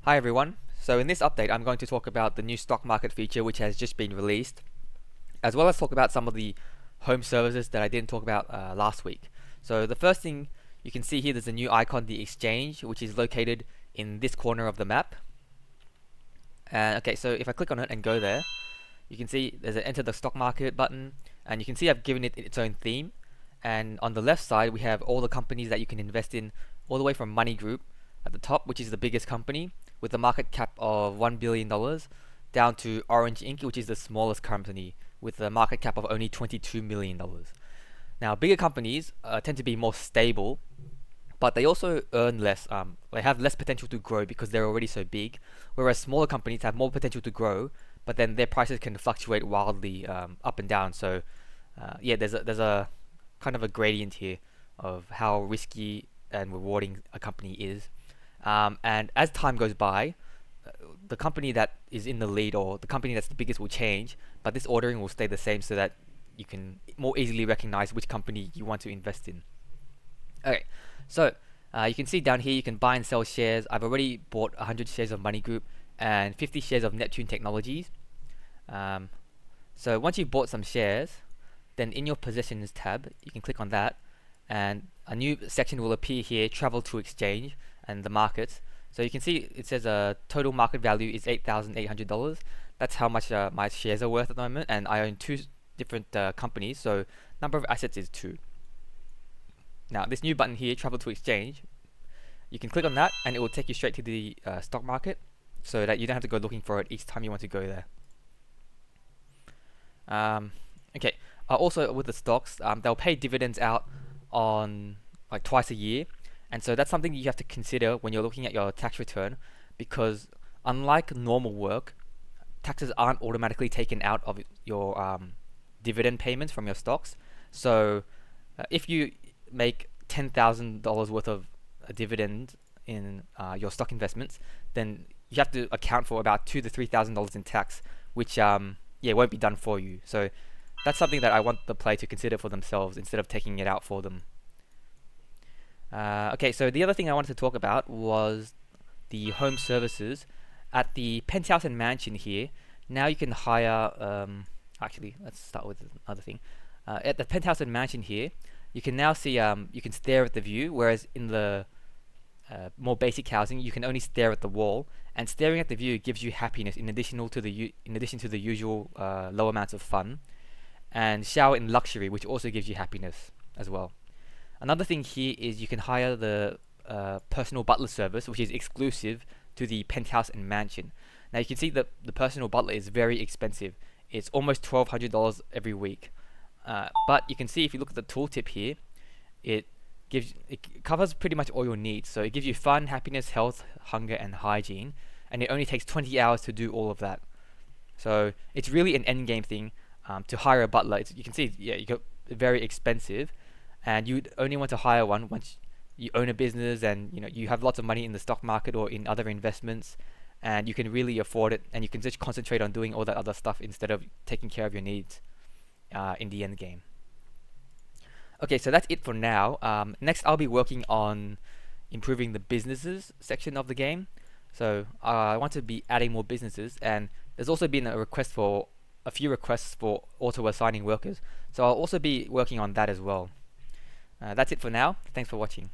Hi everyone. So in this update, I'm going to talk about the new stock market feature which has just been released, as well as talk about some of the home services that I didn't talk about last week. So the first thing you can see here, there's a new icon, the exchange, which is located in this corner of the map. And okay, so if I click on it and go there, you can see there's an enter the stock market button, and you can see I've given it its own theme. And on the left side, we have all the companies that you can invest in, all the way from Money Group at the top, which is the biggest company with a market cap of $1 billion, down to Orange Inc., which is the smallest company with a market cap of only $22 million. Now, bigger companies tend to be more stable, but they also earn less. They have less potential to grow because they're already so big, whereas smaller companies have more potential to grow, but then their prices can fluctuate wildly up and down. So, yeah, there's a kind of a gradient here of how risky and rewarding a company is. And as time goes by, the company that is in the lead or the company that's the biggest will change, but this ordering will stay the same so that you can more easily recognize which company you want to invest in. Okay, so you can see down here you can buy and sell shares. I've already bought 100 shares of Money Group and 50 shares of Neptune Technologies. So once you've bought some shares, then in your possessions tab, you can click on that, and a new section will appear here, travel to exchange and the markets. So you can see it says total market value is $8,800. That's how much my shares are worth at the moment, and I own two different companies, so number of assets is 2. Now this new button here, travel to exchange, you can click on that and it will take you straight to the stock market, so that you don't have to go looking for it each time you want to go there. Okay. Also with the stocks, they'll pay dividends out on like twice a year, and so that's something you have to consider when you're looking at your tax return, because unlike normal work, taxes aren't automatically taken out of your dividend payments from your stocks. So if you make $10,000 worth of a dividend in your stock investments, then you have to account for about $2,000 to $3,000 in tax, which yeah, won't be done for you. So that's something that I want the player to consider for themselves instead of taking it out for them. Okay, so the other thing I wanted to talk about was the home services. At the penthouse and mansion here, now you can hire, actually, let's start with another thing. At the penthouse and mansion here, you can now see, you can stare at the view, whereas in the more basic housing, you can only stare at the wall, and staring at the view gives you happiness in addition to the usual low amounts of fun. And shower in luxury, which also gives you happiness as well. Another thing here is you can hire the personal butler service, which is exclusive to the penthouse and mansion. Now you can see that the personal butler is very expensive. It's almost $1,200 every week. But you can see if you look at the tooltip here, it covers pretty much all your needs. So it gives you fun, happiness, health, hunger, and hygiene, and it only takes 20 hours to do all of that. So it's really an end game thing. To hire a butler, you can see, yeah, you got very expensive, and you'd only want to hire one once you own a business and you have lots of money in the stock market or in other investments, and you can really afford it, and you can just concentrate on doing all that other stuff instead of taking care of your needs in the end game. Okay, so that's it for now. Next, I'll be working on improving the businesses section of the game. So I want to be adding more businesses, and there's also been a few requests for auto-assigning workers, so I'll also be working on that as well. That's it for now. Thanks for watching.